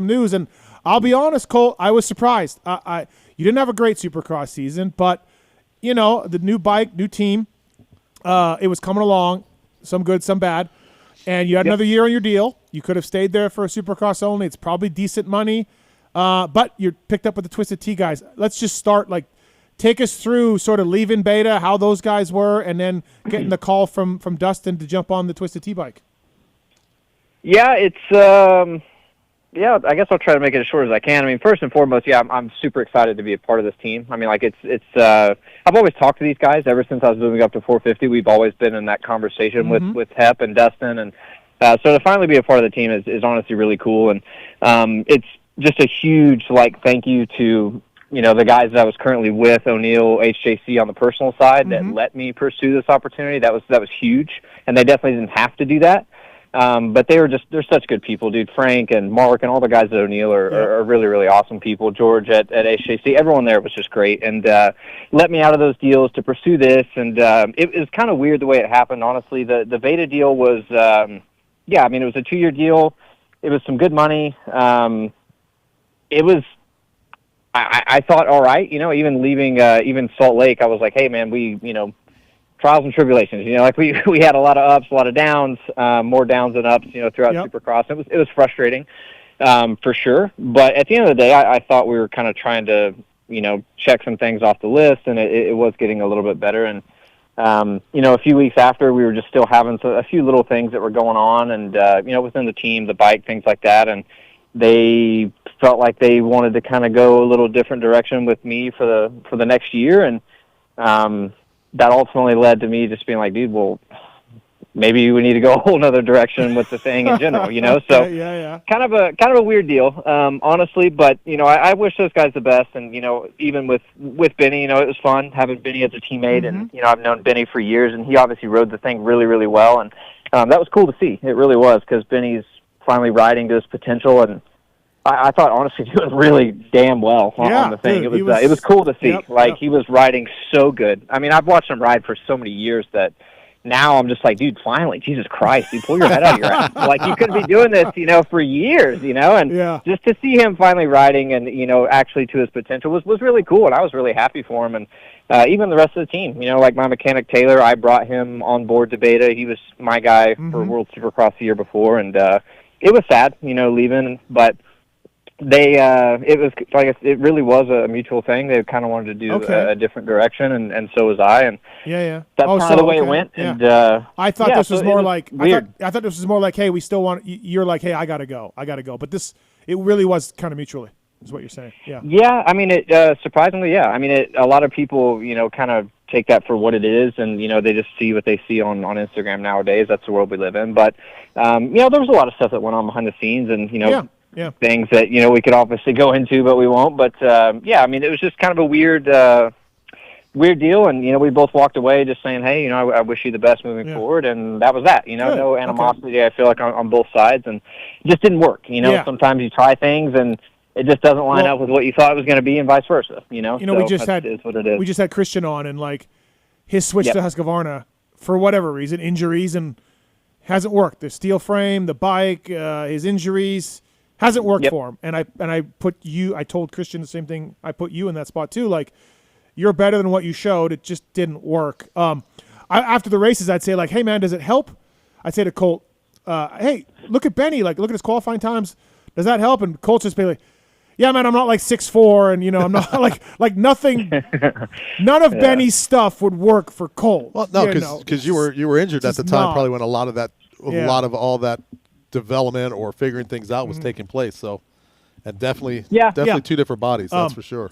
news. And I'll be honest, Colt, I was surprised. You didn't have a great Supercross season, but, you know, the new bike, new team, it was coming along, some good, some bad. And you had another year on your deal. You could have stayed there for a Supercross only. It's probably decent money. But you're picked up with the Twisted Tea guys. Let's just start, like, take us through sort of leaving Beta, how those guys were, and then getting the call from Dustin to jump on the Twisted Tea bike. Yeah, it's I guess I'll try to make it as short as I can. I mean, first and foremost, I'm super excited to be a part of this team. I mean, like it's I've always talked to these guys ever since I was moving up to 450. We've always been in that conversation with HEP and Dustin, and so to finally be a part of the team is honestly really cool. And it's just a huge thank you to the guys that I was currently with, O'Neill, HJC on the personal side that let me pursue this opportunity. That was huge, and they definitely didn't have to do that. But they're such good people, dude. Frank and Mark and all the guys at O'Neill are really, really awesome people. George at HJC, everyone there was just great, and let me out of those deals to pursue this. And it was kind of weird the way it happened, honestly. The Beta deal was, it was a 2-year deal. It was some good money. It was, I thought, all right, even leaving even Salt Lake, I was like, hey, man, we, trials and tribulations, we had a lot of ups, a lot of downs, more downs than ups, throughout Supercross. It was frustrating, for sure. But at the end of the day, I thought we were kind of trying to, check some things off the list, and it was getting a little bit better. And, a few weeks after, we were just still having a few little things that were going on, and, within the team, the bike, things like that. And they felt like they wanted to kind of go a little different direction with me for the next year. And, that ultimately led to me just being like, dude, well, maybe we need to go a whole other direction with the thing in general, So kind of a weird deal, honestly. But I wish those guys the best, and even with Benny, it was fun having Benny as a teammate, and I've known Benny for years, and he obviously rode the thing really, really well, and that was cool to see. It really was, because Benny's finally riding to his potential, and I thought, honestly, he was really damn well on the thing. Dude, it was cool to see. He was riding so good. I mean, I've watched him ride for so many years that now I'm just like, dude, finally, Jesus Christ, dude, pull your head out of your ass. You couldn't be doing this, for years, and just to see him finally riding and, actually to his potential was really cool, and I was really happy for him. And even the rest of the team, my mechanic Taylor, I brought him on board to Beta. He was my guy for World Supercross the year before, and it was sad, leaving, but it was it really was a mutual thing. They kind of wanted to do a different direction, and so was I. And that's kind of the way it went. Yeah. And I thought this was more like weird. I thought this was more like, hey, we still want. You're like, hey, I gotta go. But it really was kind of mutually, is what you're saying. Yeah. Yeah, I mean, it surprisingly, yeah. I mean, a lot of people, kind of take that for what it is, and they just see what they see on Instagram nowadays. That's the world we live in. But there was a lot of stuff that went on behind the scenes, and things that we could obviously go into, but we won't. But I mean, it was just kind of a weird deal, and we both walked away just saying, hey, I wish you the best moving forward, and that was that. No animosity. I feel like on both sides, and it just didn't work. Sometimes you try things and it just doesn't line up with what you thought it was going to be, and vice versa. We just had Christian on, and his switch to Husqvarna for whatever reason, injuries, and hasn't worked. The steel frame, the bike, his injuries. Hasn't worked for him, and I told Christian the same thing. I put you in that spot too. You're better than what you showed. It just didn't work. After the races, I'd say hey man, does it help? I'd say to Colt, hey, look at Benny. Look at his qualifying times. Does that help? And Colt's just be like, yeah man, I'm not 6'4", and I'm not like nothing. None of Benny's stuff would work for Colt. Well, no, because you were injured at the time, probably when a lot of all that development or figuring things out was taking place. So, and definitely two different bodies. That's for sure.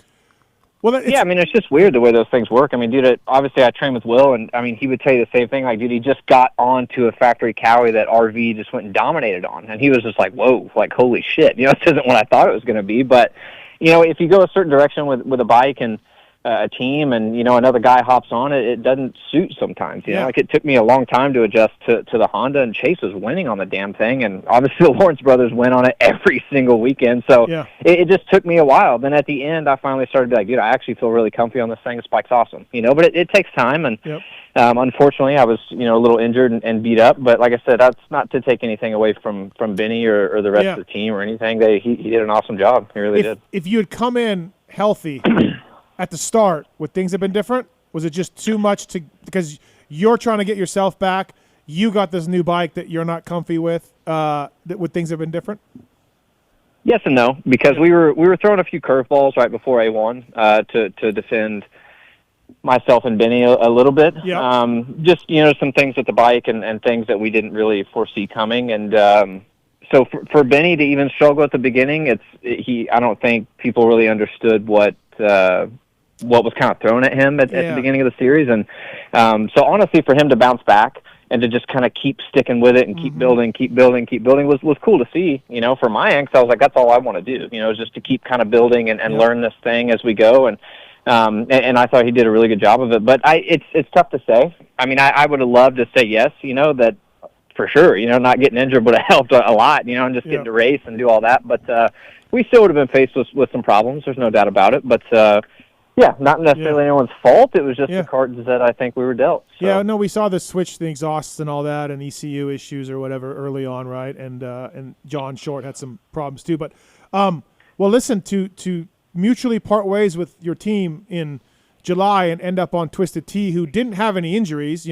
Well, I mean, it's just weird the way those things work. I mean, dude, obviously I train with Will, and I mean, he would tell you the same thing. Dude, he just got onto a factory Cowie that RV just went and dominated on, and he was just like, whoa, holy shit. This isn't what I thought it was going to be. But, if you go a certain direction with a bike and a team, and another guy hops on it, it doesn't suit sometimes. It took me a long time to adjust to the Honda, and Chase was winning on the damn thing, and obviously the Lawrence brothers win on it every single weekend. So it just took me a while. Then at the end, I finally started to be like, dude, I actually feel really comfy on this thing. This bike's awesome, but it takes time, and Unfortunately, I was, a little injured and beat up. But like I said, that's not to take anything away from Benny or the rest of the team or anything. He did an awesome job. He really did. If you had come in healthy at the start, would things have been different? Was it just too much because you're trying to get yourself back? You got this new bike that you're not comfy with. Would things have been different? Yes and no, because we were throwing a few curveballs right before A1 to defend myself and Benny a little bit. Yeah. Just some things with the bike and things that we didn't really foresee coming. And so for Benny to even struggle at the beginning, I don't think people really understood what was kind of thrown at him at the beginning of the series. And so honestly, for him to bounce back and to just kind of keep sticking with it and keep building was cool to see, for my end, 'cause I was like, that's all I want to do, is just to keep kind of building and learn this thing as we go. And I thought he did a really good job of it. But it's tough to say. I mean, I would have loved to say yes, that for sure, not getting injured would have helped a lot, and just getting to race and do all that. But we still would have been faced with some problems. There's no doubt about it. But not necessarily anyone's fault. It was just the cards that I think we were dealt. So. Yeah, no, we saw the switch, the exhausts and all that, and ECU issues or whatever early on, right? And John Short had some problems too. But well, listen, to mutually part ways with your team in July and end up on Twisted Tea, who didn't have any injuries,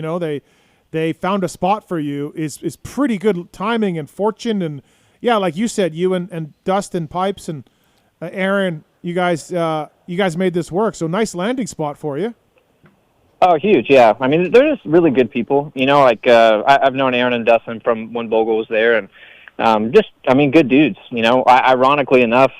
they found a spot for you is pretty good timing and fortune. And like you said, you and Dustin Pipes and Aaron, you guys made this work. So nice landing spot for you. Oh, huge. Yeah. I mean, they're just really good people, I've known Aaron and Dustin from when Bogle was there, and good dudes, ironically enough,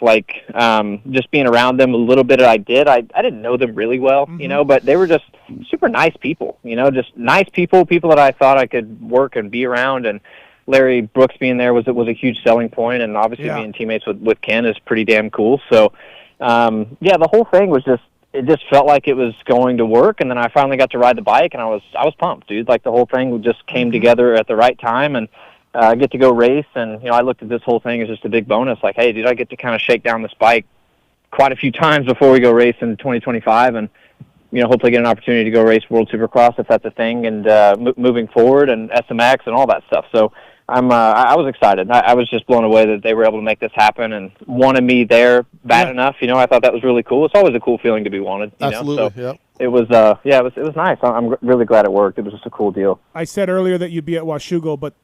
just being around them a little bit, I didn't know them really well, but they were just super nice people, just nice people that I thought I could work and be around. And Larry Brooks being there was a huge selling point, and obviously being teammates with Ken is pretty damn cool. So, the whole thing was it just felt like it was going to work. And then I finally got to ride the bike, and I was pumped, dude. Like the whole thing just came together at the right time, and I get to go race. And, I looked at this whole thing as just a big bonus. Like, hey, dude, I get to kind of shake down this bike quite a few times before we go race in 2025. And, hopefully get an opportunity to go race World Supercross if that's a thing, and moving forward, and SMX and all that stuff. So I was excited. I was just blown away that they were able to make this happen and wanted me there bad enough. I thought that was really cool. It's always a cool feeling to be wanted. Absolutely. So it was, it was nice. I'm really glad it worked. It was just a cool deal. I said earlier that you'd be at Washougal, but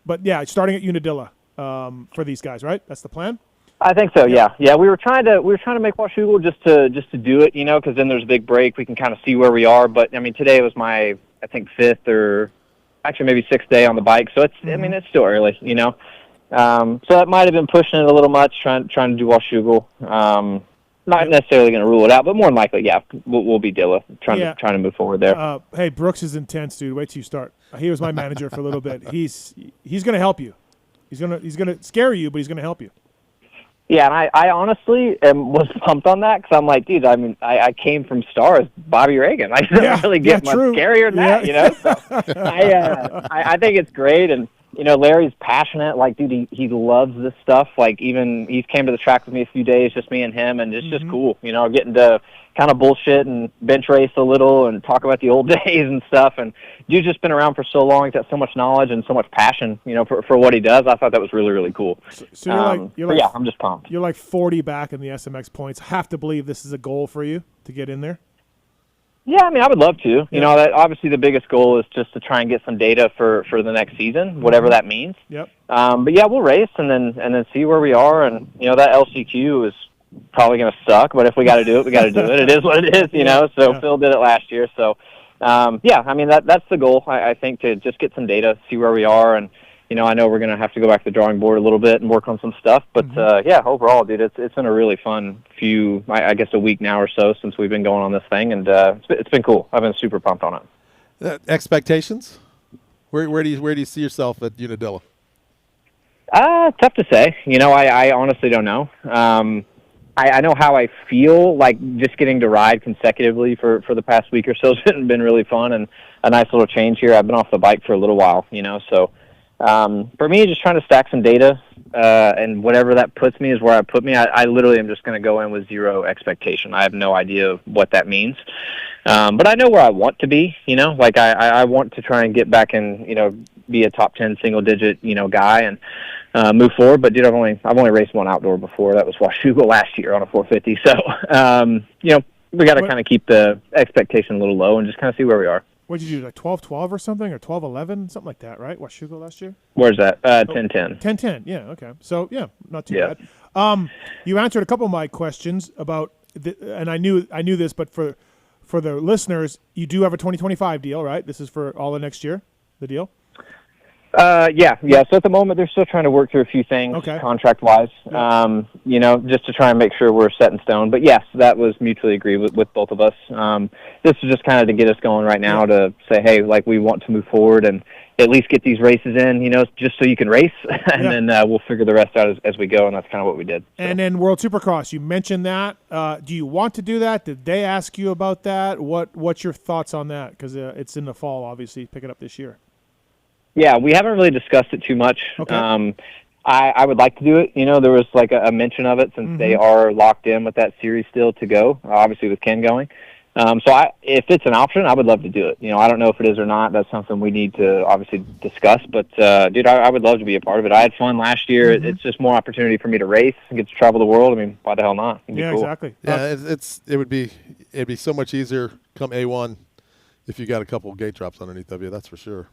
starting at Unadilla for these guys, right? That's the plan. I think so. Yeah. We were trying to make Washougal just to do it, because then there's a big break. We can kind of see where we are. But I mean, today was my, I think, 5th or actually maybe 6th day on the bike. So it's, I mean, it's still early, So that might have been pushing it a little much, trying to do Washougal. Not necessarily going to rule it out, but more than likely, we'll be Dilla trying to move forward there. Hey, Brooks is intense, dude. Wait till you start. He was my manager for a little bit. He's going to help you. He's going to scare you, but he's going to help you. Yeah, and I honestly was pumped on that because I'm like, dude, I mean, I came from stars, Bobby Reagan. I didn't really get much scarier than that, So I think it's great, and Larry's passionate. Like, dude, he loves this stuff. Like, even he's came to the track with me a few days, just me and him, and it's just cool. Getting to kind of bullshit and bench race a little and talk about the old days and stuff. And dude's just been around for so long. He's got so much knowledge and so much passion, for what he does. I thought that was really, really cool. So you're like, I'm just pumped. You're like 40 back in the SMX points. I have to believe this is a goal for you to get in there. Yeah, I mean, I would love to. That obviously the biggest goal is just to try and get some data for the next season, whatever that means. Yep. But we'll race and then see where we are. And that LCQ is probably going to suck, but if we got to do it, we got to do it. It is what it is, So Phil did it last year. So I mean that's the goal. I think, to just get some data, see where we are, and I know we're going to have to go back to the drawing board a little bit and work on some stuff. But overall, dude, it's been a really fun few, I guess, a week now or so since we've been going on this thing, and it's been cool. I've been super pumped on it. Expectations? Where do you see yourself at Unadilla? Tough to say. I honestly don't know. I know how I feel, like just getting to ride consecutively for the past week or so has been really fun and a nice little change here. I've been off the bike for a little while, so For me, just trying to stack some data, and whatever that puts me is where I put me. I literally am just going to go in with zero expectation. I have no idea what that means. But I know where I want to be, like I want to try and get back and, be a top 10 single digit, guy and move forward. But dude, I've only raced one outdoor before. That was Washougal last year on a 450. So, we got to kind of keep the expectation a little low and just kind of see where we are. What did you do, like 12-12 or something, or 12-11, something like that, right? Washougal last year? Where's that? 10-10. 10-10, yeah, okay. So, yeah, not too bad. You answered a couple of my questions about, and I knew this, but for the listeners, you do have a 2025 deal, right? This is for all of next year, the deal? Yeah. So at the moment, they're still trying to work through a few things, contract-wise, just to try and make sure we're set in stone. But yes, that was mutually agreed with both of us. This is just kind of to get us going right now to say, hey, like we want to move forward and at least get these races in, just so you can race, and then we'll figure the rest out as we go, and that's kind of what we did. So. And then World Supercross, you mentioned that. Do you want to do that? Did they ask you about that? What's your thoughts on that? Because it's in the fall, obviously, pick it up this year. Yeah, we haven't really discussed it too much. Okay. I would like to do it. There was like a mention of it since they are locked in with that series still to go, obviously with Ken going. If it's an option, I would love to do it. I don't know if it is or not. That's something we need to obviously discuss. But, dude, I would love to be a part of it. I had fun last year. It's just more opportunity for me to race and get to travel the world. I mean, why the hell not? It'd be cool. Exactly. Yeah, it'd be so much easier come A1 if you got a couple of gate drops underneath of you. That's for sure.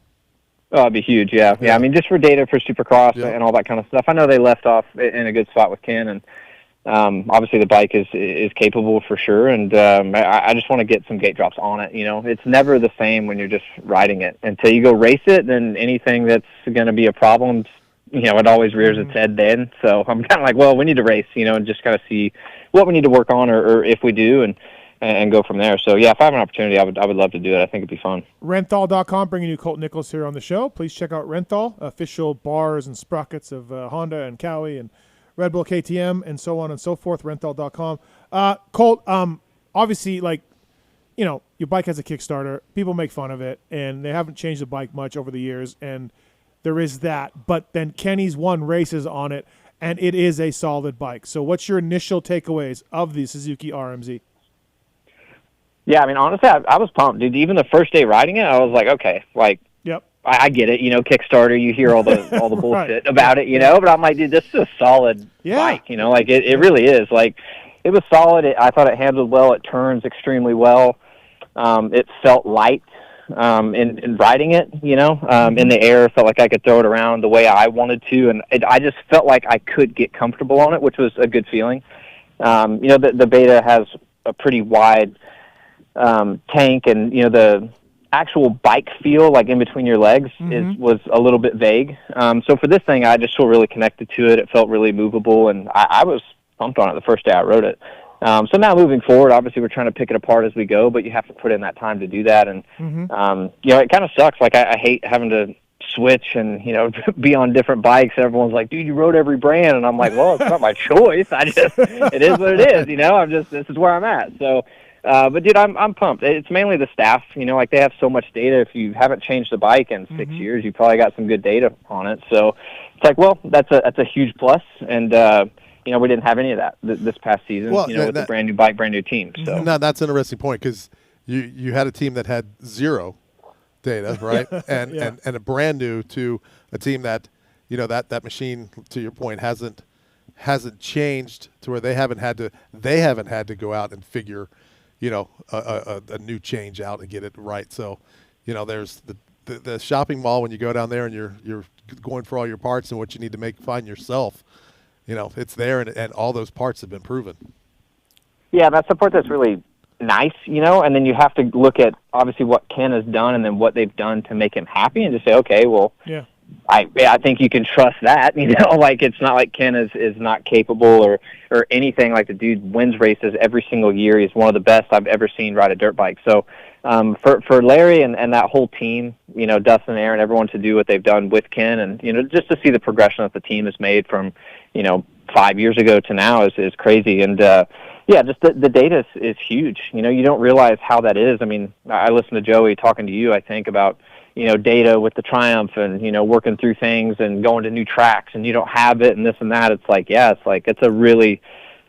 Oh, it'd be huge, yeah. I mean, just for data for Supercross and all that kind of stuff. I know they left off in a good spot with Ken, and obviously the bike is capable for sure, and I just want to get some gate drops on it. It's never the same when you're just riding it. Until you go race it, then anything that's going to be a problem, it always rears its head then. So I'm kind of like, well, we need to race, and just kind of see what we need to work on or if we do, and go from there. So, yeah, if I have an opportunity, I would love to do it. I think it'd be fun. Renthal.com, bringing you Colt Nichols here on the show. Please check out Renthal, official bars and sprockets of Honda and Cowie and Red Bull KTM and so on and so forth, Renthal.com. Colt, obviously, your bike has a Kickstarter. People make fun of it, and they haven't changed the bike much over the years, and there is that. But then Kenny's won races on it, and it is a solid bike. So what's your initial takeaways of the Suzuki RMZ? Yeah, I mean, honestly, I was pumped, dude. Even the first day riding it, I was like, okay, yep. I get it, Kickstarter, you hear all the bullshit about it, but I'm like, dude, this is a solid bike, it really is. It was solid. I thought it handled well. It turns extremely well. It felt light in riding it, in the air. Felt like I could throw it around the way I wanted to, and I just felt like I could get comfortable on it, which was a good feeling. The Beta has a pretty wide tank, and the actual bike feel, like in between your legs, was a little bit vague. So for this thing, I just feel really connected to it. It felt really movable, and I was pumped on it the first day I rode it. So now moving forward, obviously we're trying to pick it apart as we go, but you have to put in that time to do that. And it kind of sucks. Like I hate having to switch and be on different bikes. Everyone's like, dude, you rode every brand, and I'm like, well, it's not my choice. It is what it is. This is where I'm at. So. But dude, I'm pumped. It's mainly the staff, they have so much data. If you haven't changed the bike in 6 years, you probably got some good data on it. So it's like, well, that's a huge plus. And, we didn't have any of that this past season, with the brand new bike, brand new team. So now that's an interesting point, because you had a team that had zero data, right? and a brand new to a team that, that machine, to your point, hasn't changed to where they haven't had to go out and figure a new change out and get it right. So, there's the shopping mall when you go down there and you're going for all your parts and what you need to find yourself. It's there, and all those parts have been proven. Yeah, that's the part that's really nice, and then you have to look at obviously what Ken has done and then what they've done to make him happy, and just say, okay, well, I think you can trust that, it's not like Ken is not capable or anything. Like, the dude wins races every single year. He's one of the best I've ever seen ride a dirt bike. So for Larry and that whole team, Dustin and Aaron, everyone to do what they've done with Ken, and, just to see the progression that the team has made from, 5 years ago to now is crazy. And, just the data is huge. You don't realize how that is. I mean, I listened to Joey talking to you, I think, about, data with the Triumph and, working through things and going to new tracks and you don't have it and this and that. It's like, it's a really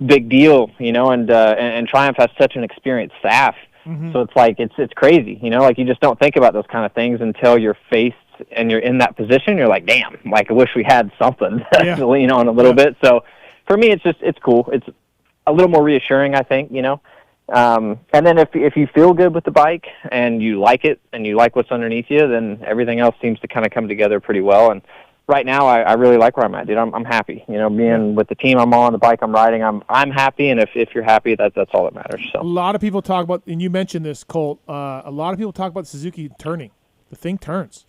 big deal, and Triumph has such an experienced staff. Mm-hmm. So it's like, it's crazy, you just don't think about those kind of things until you're faced and you're in that position. You're like, damn, I wish we had something to lean on a little bit. So for me, it's cool. It's a little more reassuring, I think, and then if you feel good with the bike and you like it and you like what's underneath you, then everything else seems to kind of come together pretty well. And right now, I really like where I'm at, dude. I'm happy. Being with the team I'm on, the bike I'm riding, I'm happy. And if you're happy, that's all that matters. So a lot of people talk about, and you mentioned this, Colt. A lot of people talk about Suzuki turning. The thing turns.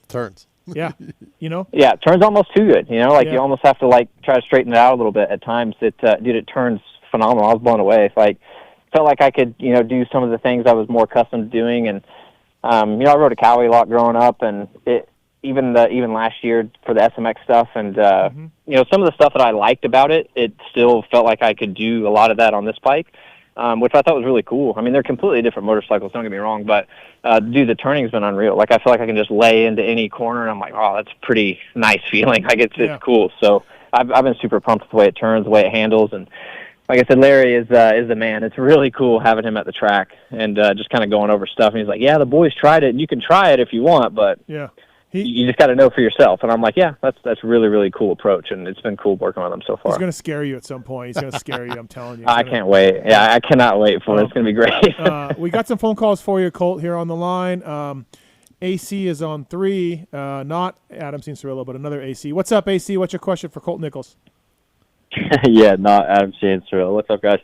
Yeah. Yeah, it turns almost too good. You almost have to try to straighten it out a little bit at times. It turns phenomenal. I was blown away. Felt like I could do some of the things I was more accustomed to doing. And I rode a Cowie a lot growing up, and even last year for the SMX stuff, and some of the stuff that I liked about it, it still felt like I could do a lot of that on this bike, which I thought was really cool. I mean, they're completely different motorcycles, don't get me wrong, but the turning's been unreal. I feel like I can just lay into any corner, and I'm like, oh, that's a pretty nice feeling. It's cool. So I've been super pumped with the way it turns, the way it handles, and like I said, Larry is the man. It's really cool having him at the track and just kind of going over stuff. And he's like, yeah, the boys tried it, and you can try it if you want, but you just got to know for yourself. And I'm like, yeah, that's really, really cool approach, and it's been cool working with him so far. He's going to scare you at some point. He's going to scare you, I'm telling you. I can't wait. Yeah, I cannot wait for it. It's going to be great. We got some phone calls for you, Colt, here on the line. AC is on 3, not Adam Cianciarillo, but another AC. What's up, AC? What's your question for Colt Nichols? Yeah, not Adam Cianciarillo. What's up, guys?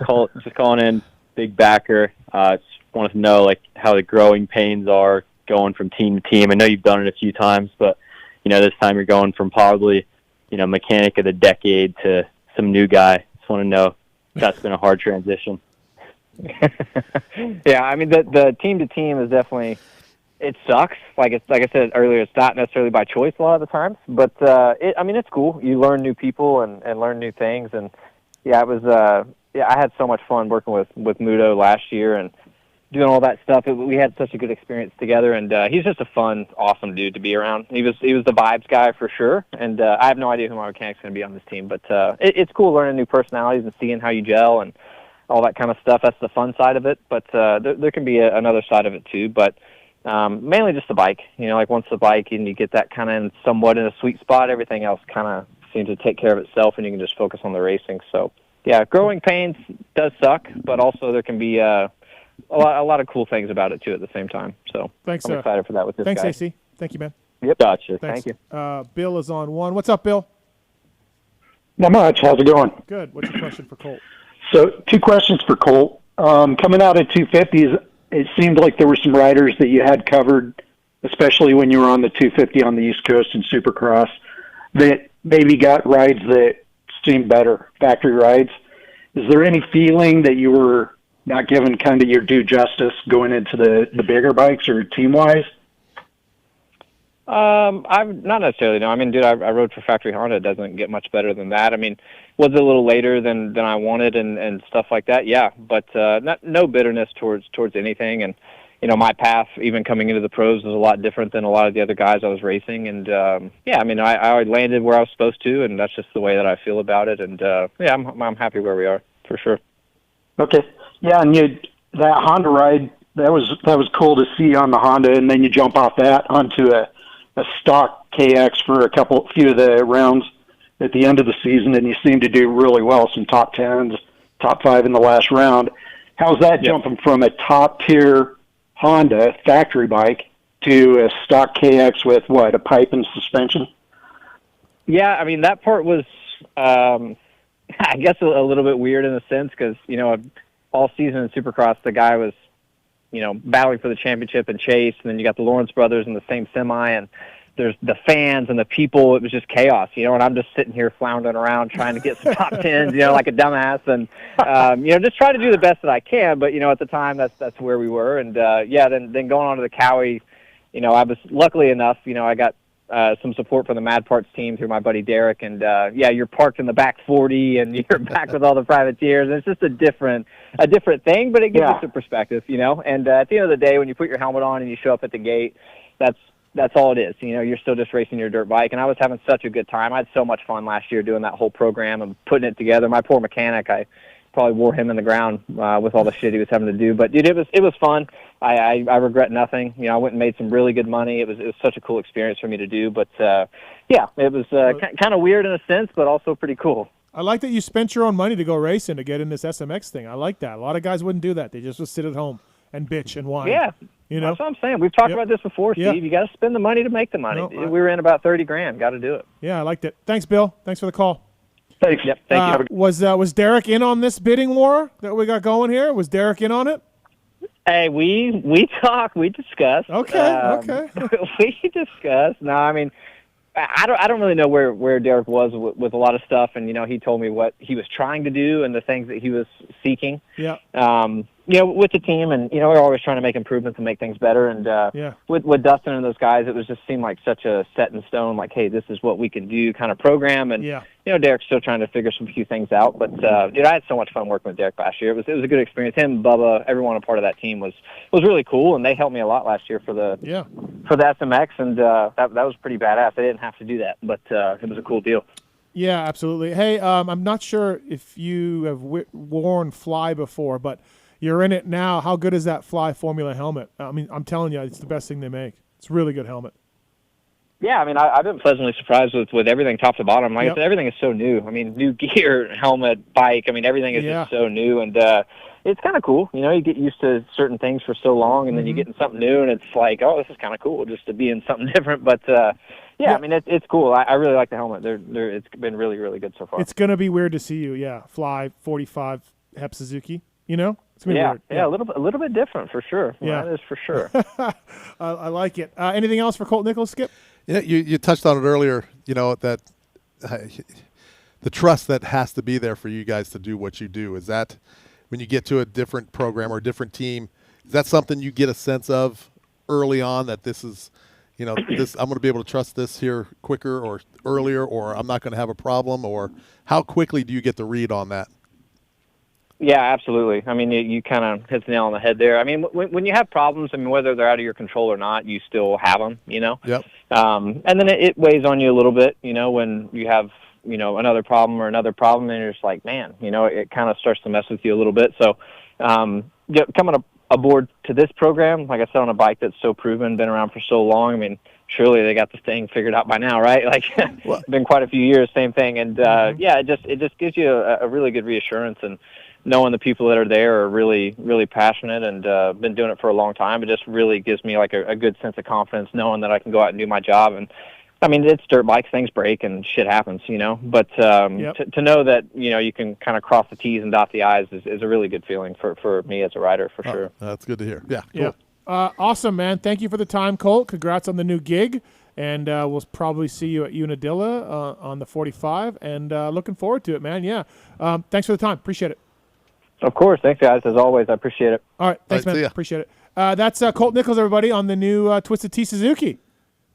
Colt, just calling in, big backer. Just wanted to know how the growing pains are going from team to team. I know you've done it a few times, but this time you're going from probably mechanic of the decade to some new guy. Just want to know if that's been a hard transition. Yeah, I mean the team to team is definitely, it sucks. Like I said earlier, it's not necessarily by choice a lot of the times, but it's cool. You learn new people and learn new things, and it was I had so much fun working with Mudo last year and doing all that stuff. We had such a good experience together, and he's just a fun, awesome dude to be around. He was the vibes guy for sure, and I have no idea who my mechanic's going to be on this team, but it's cool learning new personalities and seeing how you gel and all that kind of stuff. That's the fun side of it, but there can be another side of it too, but mainly just the bike. Once the bike and you get that kind of somewhat in a sweet spot, everything else kind of seems to take care of itself, and you can just focus on the racing. So, yeah, growing pains does suck, but also there can be a lot of cool things about it too at the same time. So thanks, I'm excited for that with this thanks, guy. AC. Thank you, man. Yep. Gotcha. Thank you. Bill is on 1. What's up, Bill? Not much. How's it going? Good. What's your question for Colt? So 2 questions for Colt. Coming out of 250s, it seemed like there were some riders that you had covered, especially when you were on the 250 on the East Coast and Supercross, that maybe got rides that seemed better, factory rides. Is there any feeling that you were not given kind of your due justice going into the bigger bikes or team-wise? I'm not necessarily, no. I mean, dude, I rode for factory Honda. It doesn't get much better than that. I mean, was it a little later than I wanted and stuff like that? Yeah, but no bitterness towards anything. And my path, even coming into the pros, was a lot different than a lot of the other guys I was racing. And I mean, I landed where I was supposed to, and that's just the way that I feel about it. And I'm happy where we are for sure. Okay, yeah, and that Honda ride, that was cool to see on the Honda, and then you jump off that onto a stock KX for a few of the rounds at the end of the season, and you seem to do really well, some top 10s, top 5 in the last round. How's that jumping from a top-tier Honda factory bike to a stock KX with, a pipe and suspension? Yeah, I mean, that part was, I guess, a little bit weird in a sense because, all season in Supercross, the guy was, battling for the championship and chase, and then you got the Lawrence brothers in the same semi, and there's the fans and the people. It was just chaos, and I'm just sitting here floundering around trying to get some top 10s, like a dumbass, and just try to do the best that I can. But at the time, that's where we were, and then going on to the Cowie, I was luckily enough, I got some support from the Mad Parts team through my buddy Derek, and you're parked in the back 40, and you're back with all the privateers. And it's just a different thing, but it gives you some perspective, And at the end of the day, when you put your helmet on and you show up at the gate, that's that's all it is. You're still just racing your dirt bike, and I was having such a good time. I had so much fun last year doing that whole program and putting it together. My poor mechanic, I probably wore him in the ground with all the shit he was having to do. But dude, it was fun. I regret nothing. I went and made some really good money. It was such a cool experience for me to do. But yeah, it was kind of weird in a sense, but also pretty cool. I like that you spent your own money to go racing to get in this SMX thing. I like that. A lot of guys wouldn't do that. They just would sit at home and bitch and whine. Yeah, that's what I'm saying. We've talked about this before, Steve. Yep. You got to spend the money to make the money. No, we were in about $30,000. Got to do it. Yeah, I liked it. Thanks, Bill. Thanks for the call. Thanks. Yep. Thank you. Was Derek in on this bidding war that we got going here? Was Derek in on it? Hey, we talked. We discussed. Okay. We discussed. No, I mean, I don't really know where Derek was with a lot of stuff, and he told me what he was trying to do and the things that he was seeking. Yeah. With the team, and we're always trying to make improvements and make things better. And with Dustin and those guys, it was just seemed like such a set in stone, like, hey, this is what we can do kind of program. And Derek's still trying to figure some few things out. But dude, I had so much fun working with Derek last year. It was a good experience. Him, Bubba, everyone a part of that team was really cool, and they helped me a lot last year for the SMX, and that was pretty badass. They didn't have to do that, but it was a cool deal. Yeah, absolutely. Hey, I'm not sure if you have worn Fly before, but you're in it now. How good is that Fly Formula helmet? I mean, I'm telling you, it's the best thing they make. It's a really good helmet. Yeah, I mean, I've been pleasantly surprised with everything top to bottom. Like I said, everything is so new. I mean, new gear, helmet, bike. I mean, everything is just so new, and it's kind of cool. You get used to certain things for so long, and then you get in something new, and it's like, oh, this is kind of cool just to be in something different. But I mean, it's cool. I really like the helmet. It's been really, really good so far. It's gonna be weird to see you, Fly 45 HEP Suzuki. It's gonna be weird. Yeah, a little bit different for sure. Yeah, that is for sure. I like it. Anything else for Colt Nichols, Skip? You touched on it earlier. That the trust that has to be there for you guys to do what you do. Is that when you get to a different program or a different team? Is that something you get a sense of early on that this is, this I'm going to be able to trust this here quicker or earlier, or I'm not going to have a problem? Or how quickly do you get the read on that? Yeah, absolutely. I mean, you kind of hit the nail on the head there. I mean, when you have problems, I mean, whether they're out of your control or not, you still have them, Yep. And then it weighs on you a little bit, when you have, another problem, and you're just like, man, it kind of starts to mess with you a little bit. So coming aboard to this program, like I said, on a bike that's so proven, been around for so long, I mean, surely they got this thing figured out by now, right? Like, it's been quite a few years, same thing. And, it just gives you a really good reassurance, and knowing the people that are there are really, really passionate and been doing it for a long time. It just really gives me like a good sense of confidence knowing that I can go out and do my job. And I mean, it's dirt bikes, things break and shit happens, but to know that, you can kind of cross the T's and dot the I's is a really good feeling for me as a rider, for sure. That's good to hear. Yeah, cool. Yeah. Awesome, man. Thank you for the time, Colt. Congrats on the new gig. And we'll probably see you at Unadilla on the 45. And looking forward to it, man. Yeah. Thanks for the time. Appreciate it. Of course. Thanks, guys. As always, I appreciate it. All right. Thanks, man. Appreciate it. That's Colt Nichols, everybody, on the new Twisted T Suzuki.